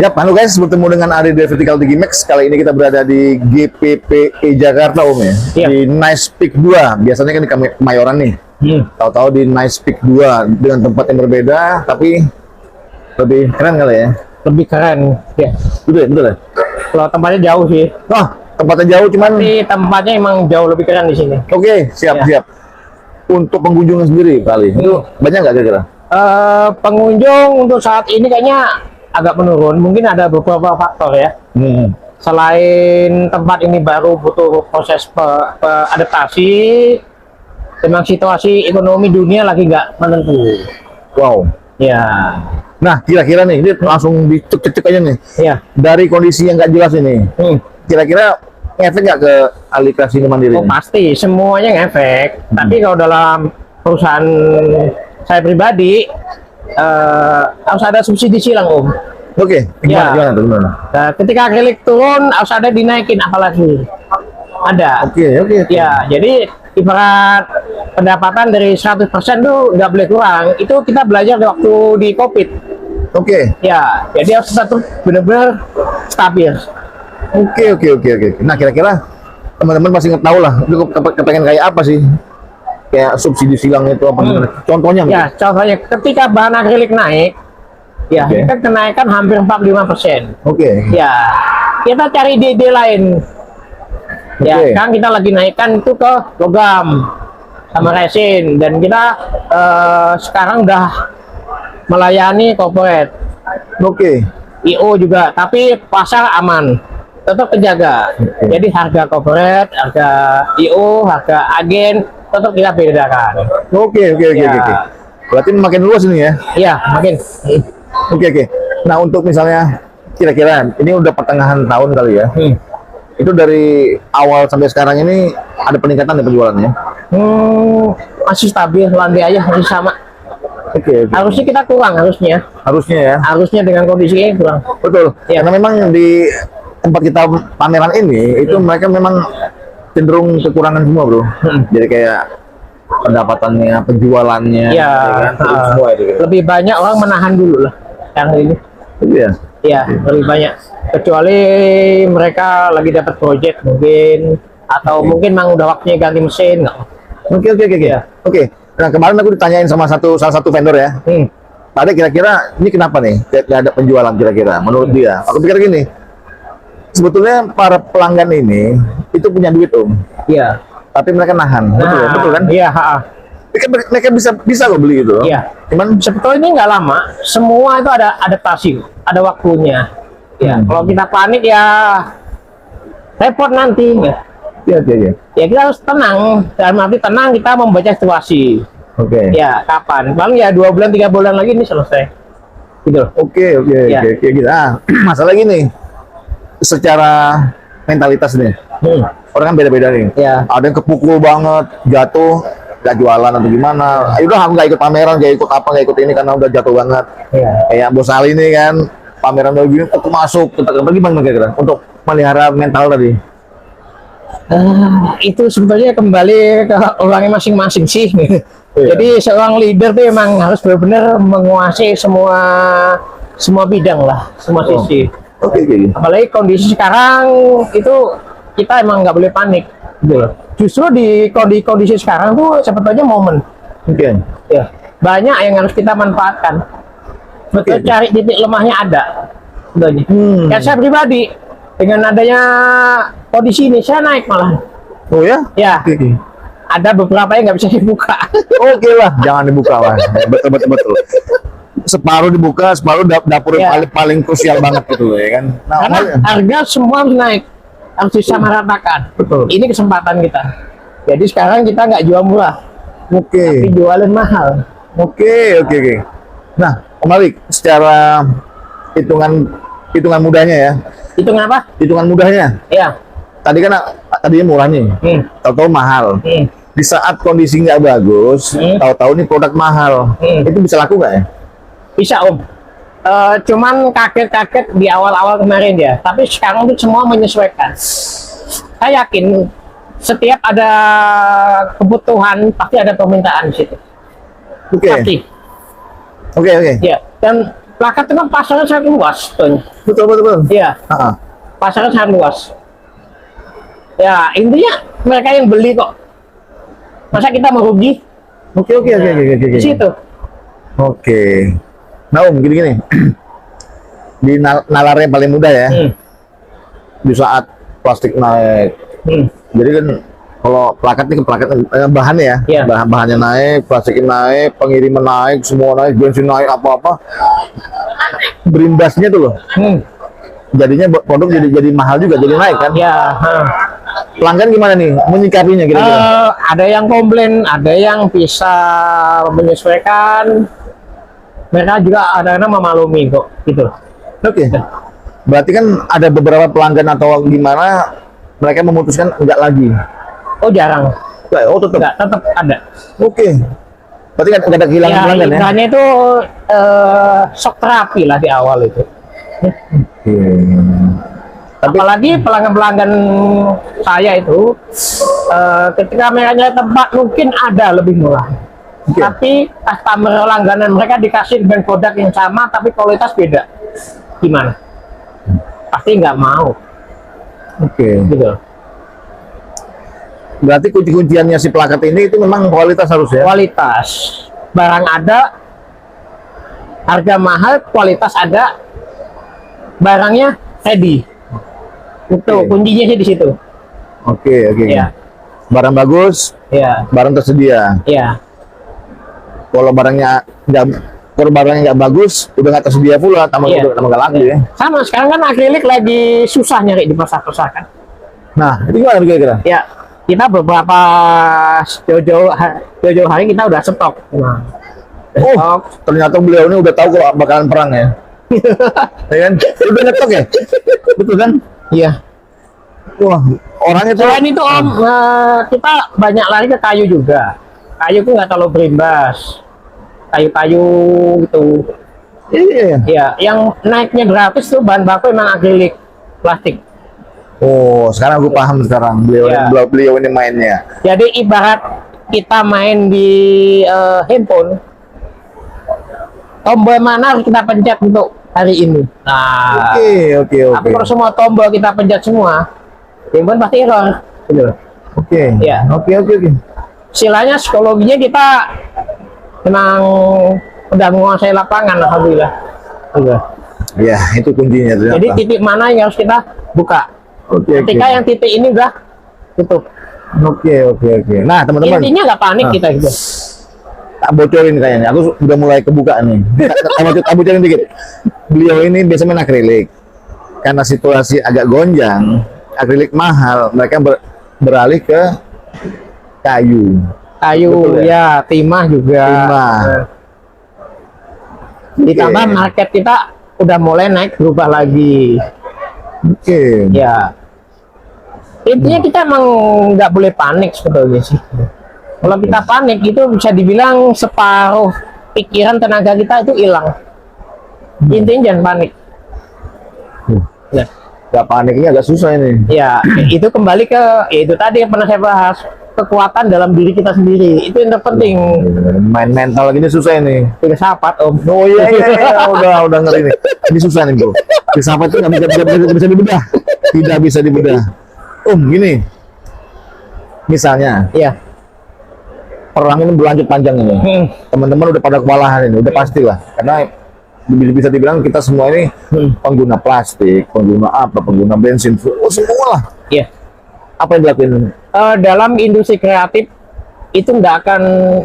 Ya, halo guys, bertemu dengan Ari dari Vertical Tinggi Max. Kali ini kita berada di GPPE Jakarta, Om ya. Iya. Di Nice Peak 2. Biasanya kan di Kemayoran nih. Tahu-tahu di Nice Peak 2 dengan tempat yang berbeda, tapi lebih keren kali ya. Lebih keren ya. Betul ya? Kalau tempatnya jauh sih, Oh, tempatnya jauh cuman. tapi tempatnya emang jauh lebih keren di sini. Oke, siap. Untuk pengunjungnya sendiri kali. Itu banyak nggak kira-kira? Pengunjung untuk saat ini kayaknya agak menurun. Mungkin ada beberapa faktor ya. Selain tempat ini baru butuh proses adaptasi, memang situasi ekonomi dunia lagi nggak menentu. Wow. Ya, Nah, kira-kira nih, ini langsung dicek-cek aja nih. ya. Dari kondisi yang nggak jelas ini, kira-kira ngefek nggak ke Alih Mandiri Oh ini? pasti, semuanya ngefek. Tapi kalau dalam perusahaan saya pribadi, harus ada subsidi silang, Om. Oke, Ya. gimana tuh? Gimana? Nah, ketika akrilik turun, harus ada dinaikin apalagi. Ada. Oke. Ya, jadi ibarat pendapatan dari 100% tuh nggak boleh kurang. Itu kita belajar di waktu di COVID. Oke. Ya, jadi harus satu benar-benar stabil. Oke. Nah, kira-kira teman-teman pasti nggak tahu lah, itu kepengen kayak apa sih? Kayak subsidi silang itu apa gimana? Contohnya Ya, contohnya ketika bahan akrilik naik, ya, Oke. kita kenaikan hampir 45%. Oke. Ya, kita cari ide lain. Ya, Oke. sekarang kita lagi naikkan itu ke logam sama resin, dan kita sekarang udah melayani corporate, Oke. IO juga, tapi pasar aman, tetap terjaga. Oke. Jadi harga corporate, harga IO, harga agen tetap kita bedakan. Oke. Ya. Berarti makin luas ini ya. Iya, makin. Oke. Nah, untuk misalnya kira-kira ini udah pertengahan tahun kali ya. Itu dari awal sampai sekarang ini ada peningkatan di penjualannya. Masih stabil, landai aja masih sama. Oke. Harusnya kita kurang, harusnya Harusnya ya. dengan kondisi ini kurang. Betul. Iya. Karena memang di tempat kita pameran ini itu mereka memang cenderung kekurangan semua, Bro. Jadi kayak pendapatannya, penjualannya, Iya, kan? Turun semua itu. Gitu. lebih banyak orang menahan dulu lah yang ini. Iya. Iya, lebih banyak. Kecuali mereka lagi dapat project mungkin, atau mungkin memang udah waktunya ganti mesin. Oke. Iya. Oke. Nah, kemarin aku ditanyain sama salah satu vendor ya. Pada kira-kira ini kenapa nih gak ada penjualan kira-kira menurut dia? Aku pikir gini, sebetulnya para pelanggan ini itu punya duit, Om, Iya. tapi mereka nahan. Betul kan? Iya, Mereka bisa loh beli itu. iya. Cuman Sebetulnya ini nggak lama, semua itu ada adaptasi, ada waktunya. Ya, kalau kita panik ya repot nanti. iya. Ya kita harus tenang, dalam arti tenang kita membaca situasi. Oke. Ya, kapan? Paling ya 2 bulan 3 bulan lagi ini selesai. Gitu loh. Oke. Ya. Gitu. Ah, masalah gini, secara mentalitas nih, orang kan beda-beda nih. Ya. Ada yang kepukul banget, jatuh, gak jualan atau gimana. Ayo udah aku nggak ikut pameran, nggak ikut apa, nggak ikut ini karena udah jatuh banget. Iya. Kayak Bos Ali ini kan, pameran begini, aku masuk, gimana kira-kira untuk melihara mental tadi? Itu sebetulnya kembali ke orangnya masing-masing sih. Iya. Jadi seorang leader tuh emang harus benar-benar menguasai semua bidang lah, semua sisi. Oke. Apalagi kondisi sekarang itu kita emang nggak boleh panik. Gitu loh. Justru di kondisi sekarang tuh sebetulnya momen. Oke. Ya, banyak yang harus kita manfaatkan. Betul, Oke. cari titik lemahnya ada. Sebetulnya. Kayak saya pribadi, dengan adanya kondisi ini saya naik malah. Oh ya? Ya, Oke. ada beberapa yang nggak bisa dibuka. Oke lah, jangan dibuka lah. Betul. Separuh dibuka, separuh dapur Ya. paling krusial banget gitu loh ya kan. Nah, Karena harga semua harus naik, harus disamaratakan. Betul. Ini kesempatan kita. Jadi sekarang kita nggak jual murah, tapi Oke. jualan mahal. Oke. Nah, Om Malik, secara hitungan mudahnya ya, Hitung apa? hitungan mudahnya. Ya. Tadinya murah nih, tahu-tahu mahal. Di saat kondisi nggak bagus, tahu-tahu nih produk mahal, itu bisa laku nggak ya? Bisa, Om. Cuman kaget-kaget di awal-awal kemarin ya, tapi sekarang itu semua menyesuaikan. Saya yakin setiap ada kebutuhan pasti ada permintaan di situ. Oke. Pasti. Oke. Ya. Dan plakat itu kan pasarnya sangat luas, tuh. Betul, betul, betul. Iya, Ah, pasarnya sangat luas. Ya, intinya mereka yang beli kok. Masa kita merugi? oke, oke, oke, oke, oke. Di situ. Oke. Nah, Om, gini-gini. Di nalarnya paling mudah ya. Di saat plastik naik. Jadi kan kalau plakat ini plakat bahannya ya, Iya. bahannya naik, plastiknya naik, pengiriman naik, semua naik, bensin naik, apa-apa. Berimbasnya tuh loh. Jadinya produk jadi mahal juga, jadi naik kan. Ya, Pelanggan gimana nih menyikapinya kira-kira? ada yang komplain, ada yang bisa menyesuaikan. Mereka juga ada yang memaklumi kok, gitu. Oke. Berarti kan ada beberapa pelanggan atau gimana mereka memutuskan enggak lagi. Oh jarang, Oh, tetap. enggak, tetap ada. Oke. Berarti kan enggak ada kehilangan Ya, pelanggan ya? ibaratnya itu shock terapi lah di awal itu. Oke. Tapi Apalagi pelanggan-pelanggan saya itu ketika mereka nyari tempat mungkin ada lebih murah. Oke. Tapi customer langganan mereka dikasih dengan produk yang sama tapi kualitas beda. Gimana? Pasti nggak mau, oke. gitu. Berarti kunci-kunciannya si plakat ini itu memang kualitas harus ya? Kualitas barang ada, harga mahal, kualitas ada, barangnya ready. Itu Oke. kuncinya sih di situ. Oke, oke. Ya, Barang bagus, ya, barang tersedia. ya. Kalau barangnya nggak bagus, udah nggak tersedia pula, tambah Iya. nggak laku ya. Sama sekarang kan akrilik lagi susah nyari di pasar-pasar kan. Nah, itu gimana kira-kira? Ya, kita beberapa jauh-jauh hari kita udah stok. Nah, Oh, stok. ternyata beliau ini udah tahu kalau bakalan perang ya. Ya kan? Udah ngetok ya? Betul kan? Iya. Wah, orang itu Selain itu Om, kita banyak lari ke kayu juga. Kayu itu nggak terlalu berimbas. Kayu-kayu gitu. iya. Ya, yang naiknya gratis tuh bahan baku emang akrilik plastik. Oh, sekarang aku paham sekarang Iya. beliau ini mainnya. Jadi ibarat kita main di handphone, tombol mana harus kita pencet untuk hari ini. Nah, Oke. tapi kalau semua tombol kita pencet semua, handphone pasti error. Gitu. Oke. Iya. Oke. Istilahnya psikologinya kita memang udah menguasai lapangan, alhamdulillah. Gitu. Ya, itu kuncinya ternyata. Jadi titik mana yang harus kita buka. Oke. Ketika yang titik ini udah tutup. Oke. Nah, teman-teman, Intinya nggak panik kita gitu. tak bocorin kayaknya. Aku udah mulai kebuka nih. Tak bocorin dikit. Beliau ini biasa main akrilik. Karena situasi agak gonjang, akrilik mahal, mereka beralih ke kayu. Kayu Betul ya, timah juga. Timah. Ditambah Oke. market kita udah mulai naik berubah lagi. Oke. Ya. Intinya kita emang nggak boleh panik sebetulnya sih. Kalau kita panik itu bisa dibilang separuh pikiran tenaga kita itu hilang. Intinya jangan panik. Ya. Gak paniknya agak susah ini. Ya, itu kembali ke ya itu tadi yang pernah saya bahas, kekuatan dalam diri kita sendiri. Itu yang terpenting. Main mental gini susah ini. Filsafat Om. Oh iya, udah ngeri nih. Ini susah nih bro. Filsafat itu nggak bisa dibedah. Tidak bisa dibedah. Gini. Misalnya, Iya. perang ini berlanjut panjang ini. Teman-teman udah pada kewalahan ini, udah pastilah. Karena bisa dibilang kita semua ini pengguna plastik, pengguna bensin, semua lah. Iya. Apa yang dilakuin? Dalam industri kreatif itu nggak akan,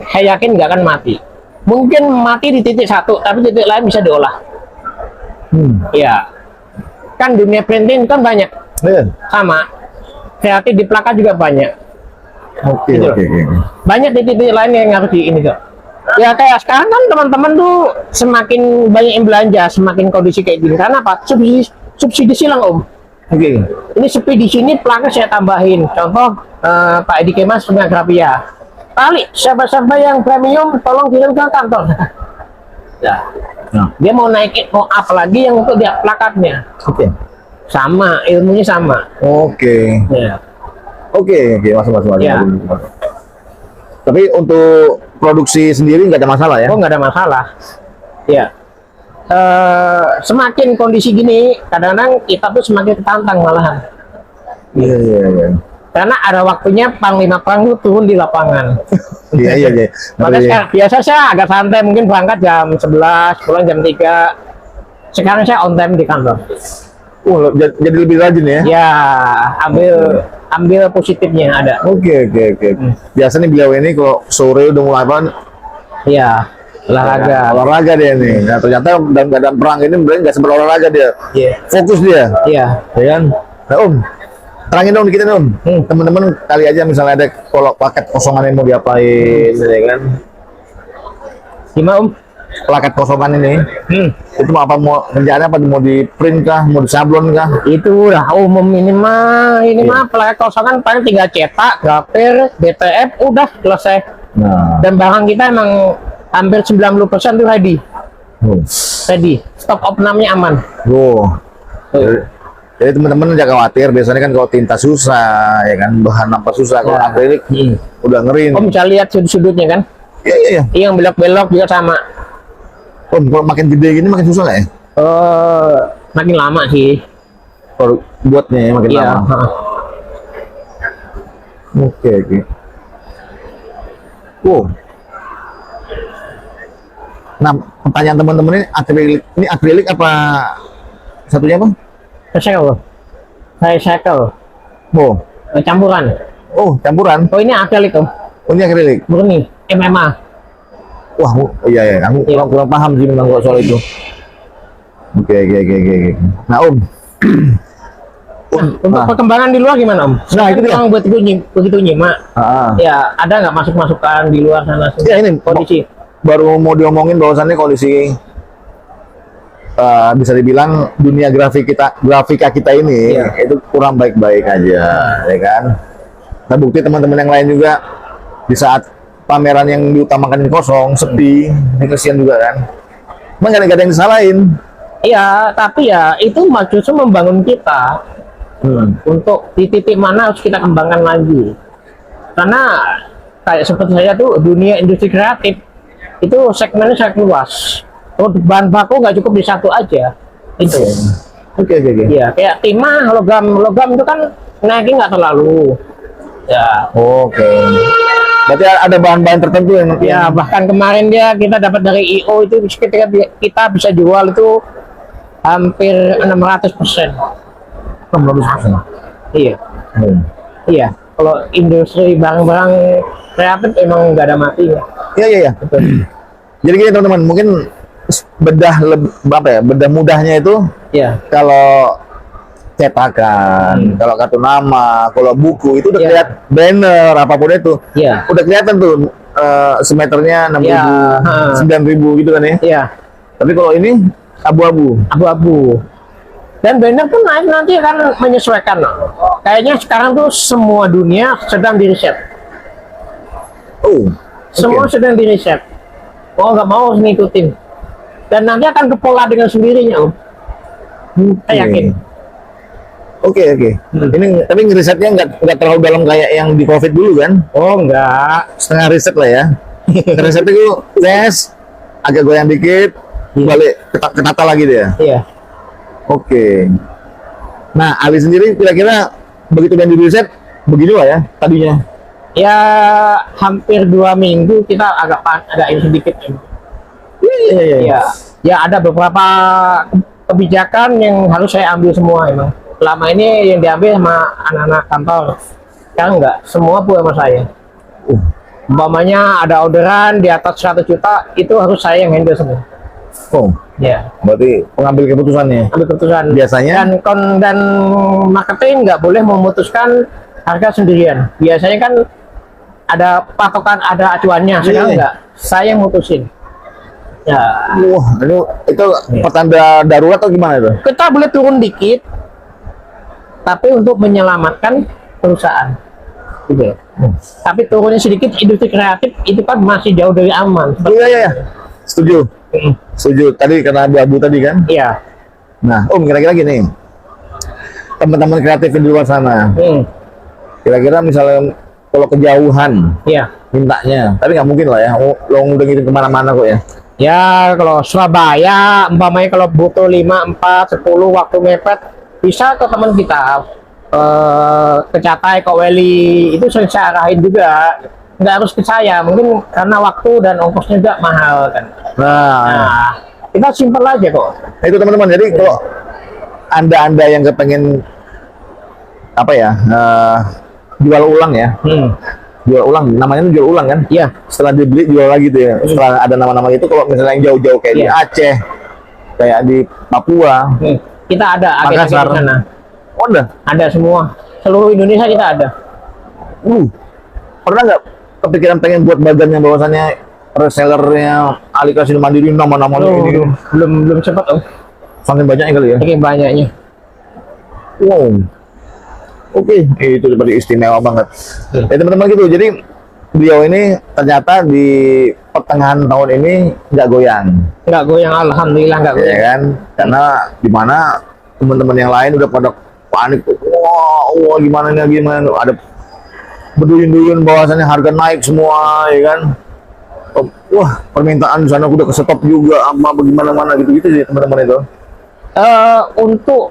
saya yakin nggak akan mati. Mungkin mati di titik satu, tapi titik lain bisa diolah. Ya, kan dunia printing kan banyak, Iya. sama kreatif di plakat juga banyak. Oke. Gitu. Banyak titik-titik lain yang harus di ini kok. Ya kayak sekarang kan teman-teman tuh semakin banyak yang belanja, semakin kondisi kayak gini. Karena apa? Subsidi silang Om. Oke. Ini sepi di sini plakat saya tambahin. Contoh Pak Edi Kemas punya Grafia. Kali sahabat-sahabat yang premium tolong kirim ke kantor. Ya. Nah. Dia mau naikin, mau up lagi yang untuk dia plakatnya. Oke. Sama, ilmunya sama. Oke. Ya. Oke, masuk. Ya. Tapi untuk produksi sendiri nggak ada masalah ya? Oh nggak ada masalah. Ya. semakin kondisi gini, kadang-kadang kita tuh semakin tertantang malahan. Iya. Karena ada waktunya Panglima Perang itu turun di lapangan. Iya. Makanya sekarang, biasa saya agak santai, mungkin berangkat jam 11, pulang jam 3. Sekarang saya on time di kantor. Jadi lebih rajin ya? Ya, ambil positifnya ada. Oke. Biasanya beliau ini kalau sore udah mulai apa? Iya, Olahraga dia nih. Nah, ternyata dalam keadaan perang ini benar nggak sempat olahraga dia. Iya. Fokus dia. Iya. Ya kan? Nah, terangin dong dikit dong. Teman-teman kali aja misalnya ada kalau paket kosongan yang mau diapain, ya kan? Gimana Plaket kosongan ini, itu mau kerjaannya apa? Mau di print kah? Mau di sablon kah? Itu udah umum ini mah plaket kosongan paling 3 cetak, grafir, BTF, udah selesai. Nah, Dan barang kita emang hampir 90% tuh ready. Ready. Stop opnamnya aman. Jadi teman-teman jangan khawatir. Biasanya kan kalau tinta susah, ya kan, bahan apa susah. Kalau akrilik udah ngeri. Om bisa lihat sudut-sudutnya kan? Iya. Yang belok-belok juga sama. Kalau makin gede gini makin susah nggak ya? Makin lama sih. Kalau buatnya ya makin Iya. lama. Oke. Nah, pertanyaan teman-teman ini akrilik apa satunya apa? Saya cycle. Campuran. Campuran. Oh ini akrilik om. Ini akrilik. Murni. MMA. Wah, iya. Aku kurang paham sih memang kalau soal itu. Oke. Nah, Untuk perkembangan di luar gimana om? Nah, itu dia. Memang begitu nyimak. Ya, ada nggak masuk-masukan di luar sana? Ya ini Kondisi. baru mau diomongin bahwasannya kondisi bisa dibilang dunia grafika kita ini itu kurang baik-baik aja, ya kan? Nah, bukti teman-teman yang lain juga di saat pameran yang diutamakan ini kosong, sepi, ini kesian juga kan? Emang gak ada yang disalahin. Iya, tapi ya itu justru membangun kita untuk di titik mana harus kita kembangkan lagi. Karena kayak seperti saya tuh dunia industri kreatif itu segmennya sangat luas. Untuk bahan baku nggak cukup di satu aja. Itu. Oke. Iya, kayak timah, logam itu kan naiknya nggak terlalu. Ya. Oke. Berarti ada bahan-bahan tertentu yang Ya, bahkan kemarin kita dapat dari IO itu ketika kita bisa jual itu hampir 600%. 600%. Iya. Iya. Kalau industri barang-barang kreatif emang nggak ada matinya. Iya. Betul. Jadi gini teman-teman, mungkin bedah mudahnya itu kalau cetakan, kalau kartu nama, kalau buku itu udah kelihatan, banner apapun itu udah kelihatan tuh semeternya 6.000, 9.000 gitu kan ya. Iya. Tapi kalau ini abu-abu. Dan banner pun naik nanti akan menyesuaikan. Kayaknya sekarang tuh semua dunia sedang di riset. Semua sedang di riset. Mau nggak mau harus ngikutin. Dan nanti akan kepola dengan sendirinya, Om. Saya yakin. Oke. Ini tapi ngerisetnya nggak terlalu dalam kayak yang di COVID dulu kan? Oh, enggak. Setengah riset lah ya. Riset itu tes, agak goyang dikit, balik ketata lagi dia. Iya. Oke. Nah, Ali sendiri kira-kira begitu dan di riset begini lah ya tadinya. Ya hampir 2 minggu kita agak ini sedikit. Iya. Ya ada beberapa kebijakan yang harus saya ambil semua emang. Selama ini yang diambil sama anak-anak kantor. Sekarang enggak, semua pun sama saya. Umpamanya ada orderan di atas 100 juta, itu harus saya yang handle semua. Ya. Berarti pengambil keputusannya. Ambil keputusan. Biasanya dan marketing nggak boleh memutuskan harga sendirian. Biasanya kan ada patokan, ada acuannya. Sekarang enggak, saya yang mutusin. Ya. Wah, itu pertanda darurat atau gimana itu? Kita boleh turun dikit, tapi untuk menyelamatkan perusahaan. Gitu. Tapi turunnya sedikit, industri kreatif itu kan masih jauh dari aman. Iya. Setuju. Tadi karena abu-abu tadi kan? Iya. Nah, kira-kira gini, teman-teman kreatif di luar sana, kira-kira misalnya kalau kejauhan, mintanya, tapi nggak mungkin lah ya, lo udah ngirim kemana-mana kok ya. Ya kalau Surabaya umpamanya kalau butuh 5, 4, 10 waktu mepet bisa ke teman kita ke Catai, ke Weli itu saya arahin juga, nggak harus ke saya mungkin karena waktu dan ongkosnya juga mahal kan. Nah kita simpel aja kok. Nah, itu teman-teman. Jadi kalau anda yang kepengen apa ya, jual ulang ya, jual ulang, namanya jual ulang kan? Iya. Setelah dibeli jual lagi tuh ya. Setelah ada nama-nama itu, kalau misalnya yang jauh-jauh kayak di Aceh, kayak di Papua, kita ada agen-agen di sana. Oh, ada semua, seluruh Indonesia kita ada. Pernah nggak kepikiran pengen buat badan yang bahwasannya resellernya Alika Sido Mandiri nama-namanya ini? Belum sempat om. Saking banyaknya kali ya? Saking banyaknya. Wow. Oke, itu seperti istimewa banget. Ya teman-teman gitu. Jadi beliau ini ternyata di pertengahan tahun ini nggak goyang. Nggak goyang, alhamdulillah nggak goyang. Ya kan? Karena di mana teman-teman yang lain udah pada panik. Wah, gimana nih, gimana? Ada berduyun-duyun bahwasannya harga naik semua, ya kan? Wah, permintaan di sana udah ke-stop juga, apa bagaimana gitu-gitu sih teman-teman itu. Untuk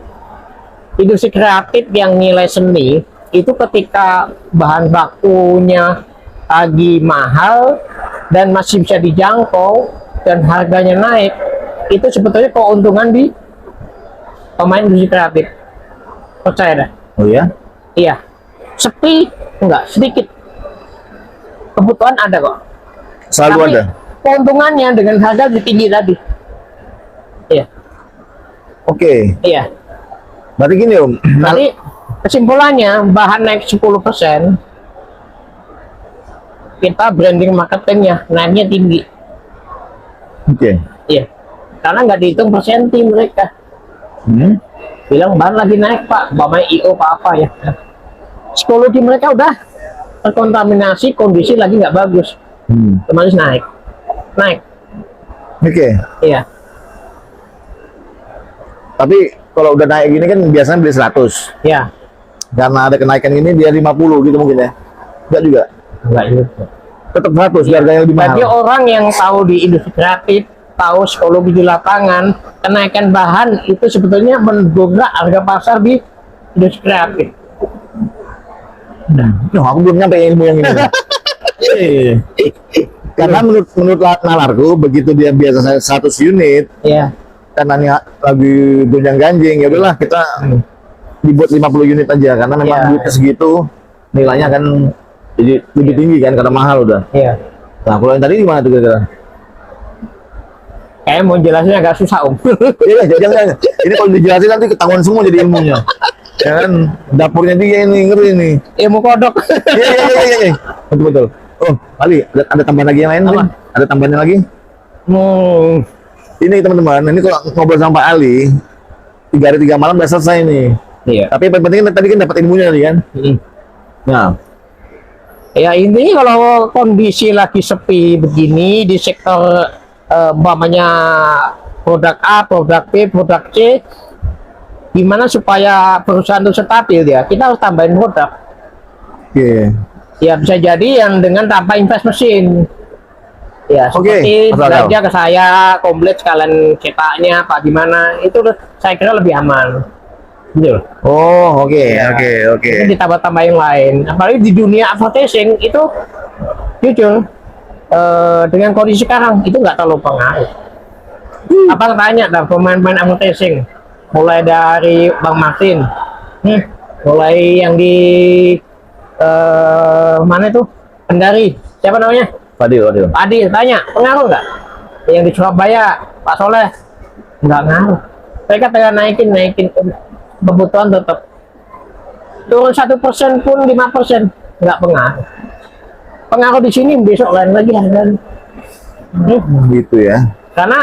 industri kreatif yang nilai seni itu ketika bahan bakunya lagi mahal dan masih bisa dijangkau dan harganya naik, itu sebetulnya keuntungan di pemain industri kreatif. Percaya dah. Oh ya? Iya. Sepi enggak, sedikit. Kebutuhan ada kok. Selalu tapi ada. Keuntungannya dengan harga lebih tinggi tadi. Iya. Oke. Iya. Berarti gini Om. Nanti kesimpulannya bahan naik 10%, kita branding marketingnya naiknya tinggi. Oke. Iya. Karena nggak dihitung persenti mereka. Bilang bahan lagi naik Pak, bapaknya IO apa ya. Psikologi mereka udah terkontaminasi, kondisi lagi nggak bagus. Otomatis naik. Oke. Iya. Tapi kalau udah naik gini kan biasanya beli 100. Iya. Karena ada kenaikan ini dia 50 gitu mungkin ya. Enggak juga. Enggak gitu. Tetap 100 harganya lebih mahal. Bagi orang yang tahu di industri kreatif, tahu psikologi di lapangan, kenaikan bahan itu sebetulnya mendongkrak harga pasar di industri kreatif. Aku belum nyampe ilmu yang ini. Karena menurut nalarku begitu dia biasa 100 unit, Iya. karena ini lagi gonjang ganjing, ya udahlah kita dibuat 50 unit aja karena memang duitnya segitu, nilainya kan jadi lebih tinggi kan karena mahal udah. Iya. Nah, kalau yang tadi gimana tuh kira-kira? Kayak mau jelasinnya agak susah Om. Iya, jangan. Ini kalau dijelasin nanti ketahuan semua jadi ilmunya. Ya kan, dapurnya dia ini, ngeri ini. Ilmu kodok. Iya. Betul. Oh, Ali, ada tambahan lagi yang lain? Apa? Ada tambahannya lagi? Ini teman-teman, ini kalau ngobrol sama Pak Ali, 3 hari 3 malam udah selesai nih. Iya. Tapi yang penting kan tadi kan dapat ilmunya tadi kan. Nah, Ya intinya kalau kondisi lagi sepi begini di sektor umpamanya produk A, produk B, produk C, gimana supaya perusahaan itu stabil ya? Kita harus tambahin produk. oke. Ya bisa jadi yang dengan tanpa invest mesin. Ya seperti belanja ke saya komplit sekalian cetaknya apa gimana itu saya kira lebih aman. Betul. Oh, oke. Itu ditambah-tambah yang lain. Apalagi di dunia advertising itu jujur dengan kondisi sekarang itu nggak terlalu pengaruh. Abang tanya dah pemain-pemain advertising mulai dari Bang Martin, mulai yang di mana itu Kendari, siapa namanya? Fadil tanya pengaruh nggak? Yang di Surabaya Pak Soleh nggak ngaruh. Mereka tinggal naikin kebutuhan tetap turun 1% pun 5% nggak pengaruh. Pengaruh di sini besok lain lagi harganya. Gitu ya. Karena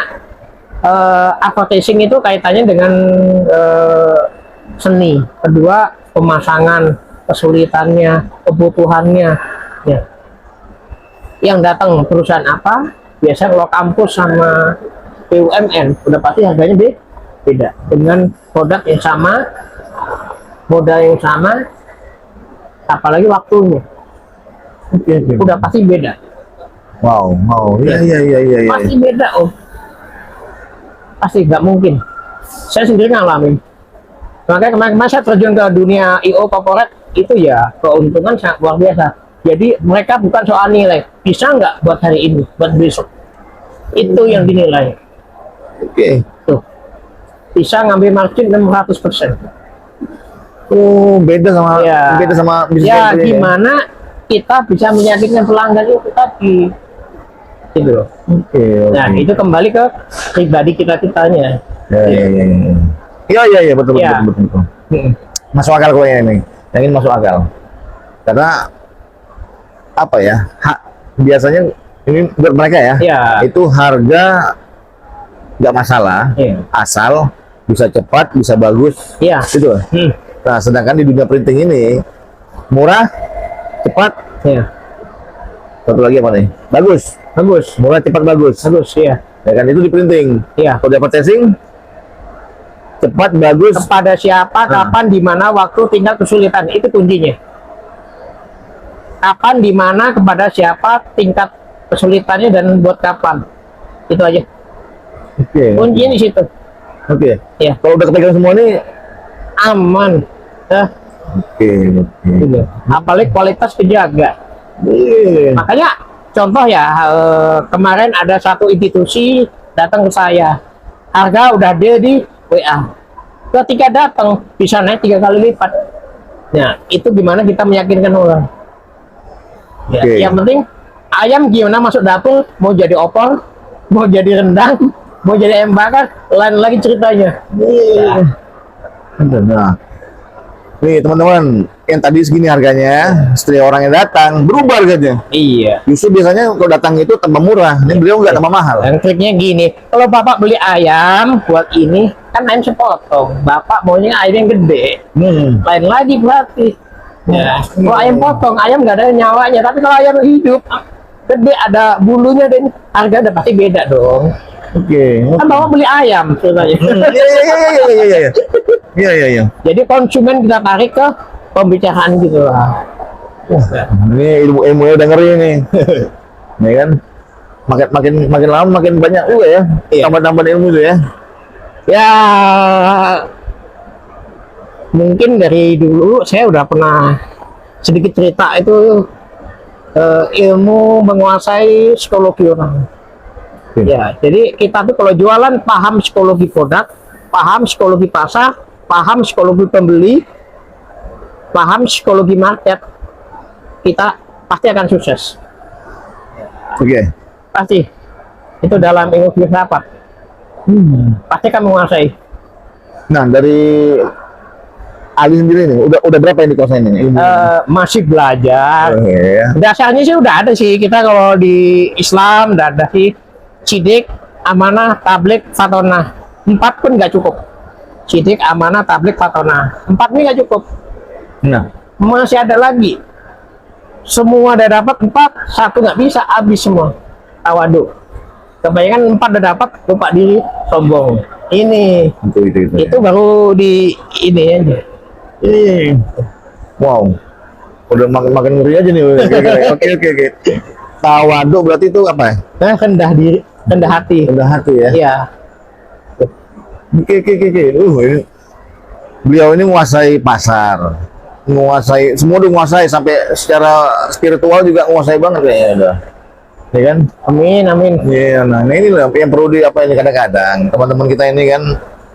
advertising itu kaitannya dengan seni. Kedua pemasangan, kesulitannya, kebutuhannya. Ya. Yang datang perusahaan apa? Biasanya kalau kampus sama BUMN udah pasti harganya beda. Dengan produk yang sama, modal yang sama, apalagi waktunya. Udah pasti beda. Wow, iya. Pasti beda om. Pasti nggak mungkin. Saya sendiri ngalamin. Makanya kemarin saya terjun ke dunia IO corporate itu ya keuntungan sangat luar biasa. Jadi mereka bukan soal nilai, bisa nggak buat hari ini, buat besok. Itu yang dinilai. Oke. Tuh, bisa ngambil margin 600%. Oh, beda sama Ya. bisnis Ya, yang ini, gimana kita bisa meyakinkan pelanggan itu tadi. Gitu loh. Oke. Nah, itu kembali ke pribadi kita-kitanya. Iya, betul. Ya. Masuk akal kok ini. Yang ini masuk akal. Karena apa ya? Biasanya ini buat mereka ya. Ya. Itu harga nggak masalah, Iya. asal bisa cepat, bisa bagus, Iya. gitu. Nah, sedangkan di dunia printing ini murah, cepat, Iya. satu lagi apa nih? Bagus, murah, cepat, bagus. Iya. Ya kan itu di printing. Iya. Kalau dapat testing, cepat, bagus. Kepada siapa, kapan, di mana, waktu, tingkat kesulitan, itu kuncinya. Kapan, di mana, kepada siapa, tingkat kesulitannya, dan buat kapan. Itu aja. Oke. Kuncinya di situ. Oke. Ya. Kalau udah kepegang semua ini, Aman. oke. Gitu. Apalagi kualitas kejaga. Iya. Makanya contoh ya, kemarin ada satu institusi datang ke saya, harga udah ada di WA, ketika datang bisa naik 3 kali lipat. Nah, itu gimana kita meyakinkan orang ya. Oke. Yang penting ayam gimana masuk dapur, mau jadi opor, mau jadi rendang, mau jadi ayam bakar, lain lagi ceritanya. Nah, nih teman-teman, yang tadi segini harganya, setelah orangnya datang berubah harganya. Iya. Justru biasanya kalau datang itu tambah murah, ini beliau nggak tambah mahal. Dan triknya gini, kalau bapak beli ayam buat ini, kan ayam sepotong, bapak maunya ayam yang gede, lain lagi berarti. Ya, kalau ayam potong, ayam nggak ada nyawanya, tapi kalau ayam hidup, gede ada bulunya, dan harga udah pasti beda dong. Oke. Kan bapak beli ayam ceritanya. Iya. Jadi konsumen kita tarik ke pembicaraan gitu lah. Ini ilmu udah ngeri nih. Ya kan? Makin lama makin banyak juga ya. Iya. Tambah ilmu itu ya. Ya, mungkin dari dulu saya udah pernah sedikit cerita itu, ilmu menguasai psikologi orang. Oke. Ya, jadi kita tuh kalau jualan paham psikologi produk, paham psikologi pasar, paham psikologi pembeli, paham psikologi market, kita pasti akan sukses. Oke. Pasti. Itu dalam ilmu filsafat. Pasti akan menguasai. Nah, dari Ali sendiri nih, udah berapa ini kuasanya ini? Masih belajar. Iya. Dasarnya sih udah ada sih, kita kalau di Islam udah ada sih, sidik, amanah, tablik, fatonah. 4 pun nggak cukup. Sidik, amanah, tablik, fatonah. 4 ini nggak cukup. Nah, Masih ada lagi. Semua udah dapat 4, 1 nggak bisa, habis semua. Tawadu. Kebanyakan 4 udah dapat, lupa diri, sombong. Ini itu baru di ini aja. Wow. Udah makin ngeri aja nih. Oke. Tawadu berarti itu apa ya? Nah, rendah diri, rendah hati. Rendah hati ya. Iya. Oke. Ini beliau ini menguasai pasar, menguasai semua, udah menguasai sampai secara spiritual juga menguasai banget kayaknya udah. Ya kan? Amin. Iya, nah ini lah yang perlu di apa ini, kadang-kadang teman-teman kita ini kan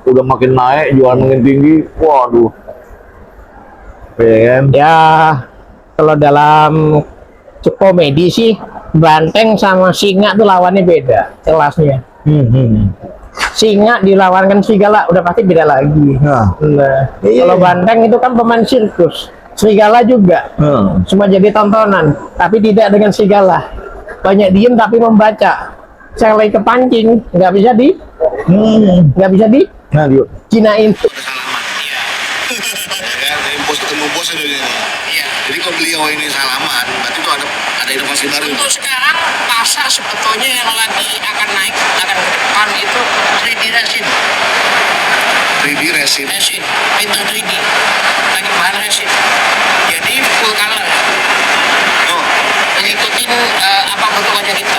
udah makin naik, jualan makin tinggi, waduh. Ya kan? Ya, kalau dalam komedi sih, banteng sama singa tuh lawannya beda kelasnya. Singa dilawankan serigala udah pasti beda lagi. Nah, iya. Kalau banteng itu kan pemain sirkus, serigala juga cuma jadi tontonan, tapi tidak dengan serigala. Banyak diem tapi membaca. Saya lagi kepancing, nggak bisa di nah, yuk. jinain. Ketemu bos ini. Iya. Jadi kalau beliau ini salaman, berarti itu ada inovasi baru. Untuk sekarang pasar sebetulnya yang lagi akan naik, akan ke depan itu 3D resin. 3D resin. Printer 3D. Lagi bahan resin. Jadi full color. Oh. Mengikuti apa bentuk wajah kita.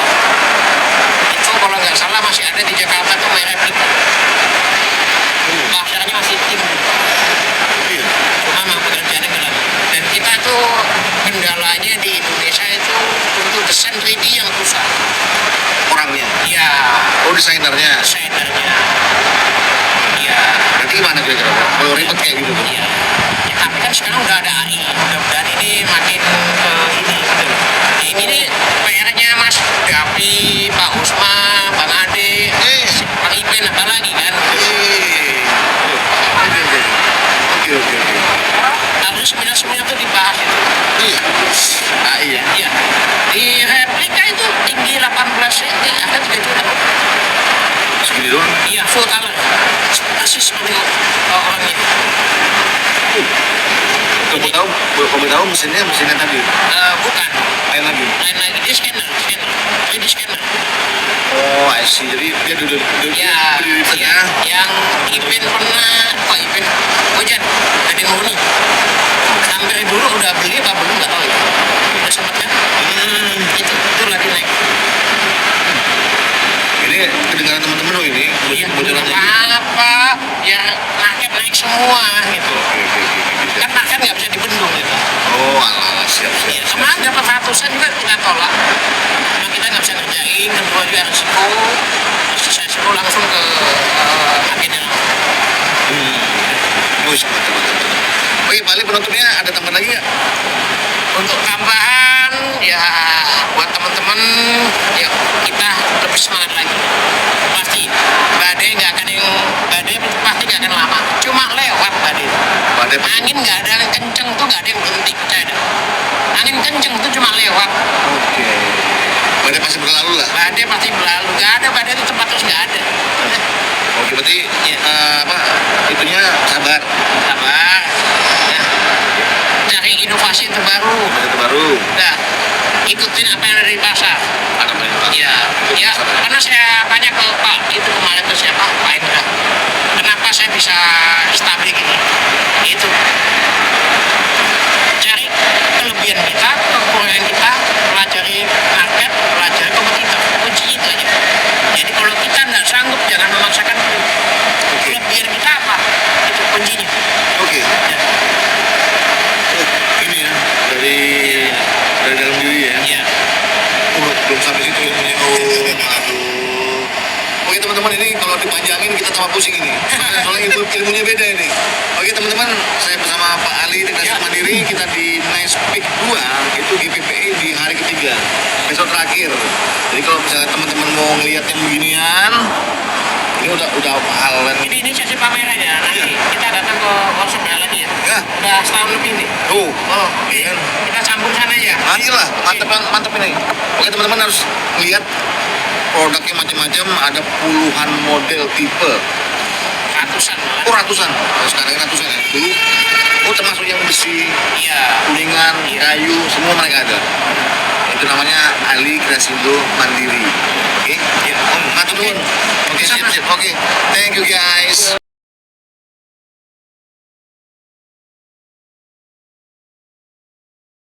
3D yang susah. orangnya. Iya, Oh, desainernya. desainernya. Iya. Berarti gimana kira-kira? Kalau ribet kayak gitu tuh. Iya. Ya, tapi kan sekarang udah ada AI. Mudah-mudahan ini makin ke ini gitu loh. Ini nih PR-nya Mas Dapi, Pak Usma, Bang Ade, Bang Ipen apalagi kan. Oke. Harus seminar-seminar tuh dibahas itu. Iya. Iya. Iya. Di replika itu tinggi 18 cm, ada 3 juta. Segini doang. Iya, full color. Persis seperti orangnya. Kamu tahu mesinnya tadi. Bukan. Lain lagi. Lain lagi dia scanner. 3D scanner. Oh, I see. Jadi dia duduk Ya, berdiri di ya, tengah. yang Ipin pernah, Pak Ipin, Ojan, ada yang murni. Hampir dulu udah beli apa belum nggak tahu ya. Udah sempet kan? Itu lagi naik. Ini kedengaran teman-teman lo ini. Iya, Bocorannya. apa? Ya, market naik semua gitu. Oke. Kan market nggak bisa dibendung gitu. Oh, alah, siap. Ya, kemarin dapat ratusan juga kita tolak. Karena kita nggak bisa ngerjain, kedua juga resiko. Terus saya suruh langsung ke agennya. Wih, mantap. Oke, Pak Ali, penutupnya ada tambahan lagi nggak? Untuk tambahan ya buat teman-teman ya kita lebih semangat lagi. Pasti badai pasti nggak akan lama. Cuma lewat badai. Angin nggak ada yang kenceng tuh nggak ada yang berhenti percaya deh. Angin kenceng tuh cuma lewat. Oke. Badai pasti berlalu lah. Badai pasti berlalu. Nggak ada badai itu tempat terus nggak ada. Oke, berarti itunya sabar. Sabar. Ya. Cari inovasi yang terbaru. Itu baru. Udah ikutin apa yang ada di pasar. Ada banyak banget. Ya, karena saya tanya ke Pak itu kemarin tuh siapa Pak Indra, kenapa saya bisa stabil gini? Itu cari kelebihan kita, kekurangan kita, pelajari market, pelajari kompetitor, kunci itu aja. Jadi kalau kita nggak sanggup jangan memaksakan dulu. Kelebihan kita apa? Itu kuncinya. Oke. Ya. Ini ya dari dalam diri ya. Ya. Oh, belum sampai situ ilmunya. Oh, aduh. Oke teman-teman, ini kalau dipanjangin kita tambah pusing ini. Soalnya ilmunya beda ini. Oke teman-teman, saya bersama Pak Ali di Nasib Mandiri, kita di Nice Peak 2 itu GPPI di hari ketiga, besok terakhir. Jadi kalau misalnya teman-teman mau ngeliat yang beginian, ini udah hal Ini sesi pamerannya. Nanti kita datang ke workshopnya lagi ya. Ya. Udah setahun lebih nih. tuh. Oh, iya. Kita sambung sana ya. Ayolah, mantep ini. Oke teman-teman harus lihat produknya macam-macam, ada puluhan model tipe. Ratusan malah. Oh ratusan, sekarang ratusan ya. Dulu, termasuk yang besi, Iya. kuningan, kayu, semua mereka ada. Itu namanya Ali Kreasindo Mandiri. Oke? Ya. Matur nuwun. Oke, siap. Oke, thank you guys.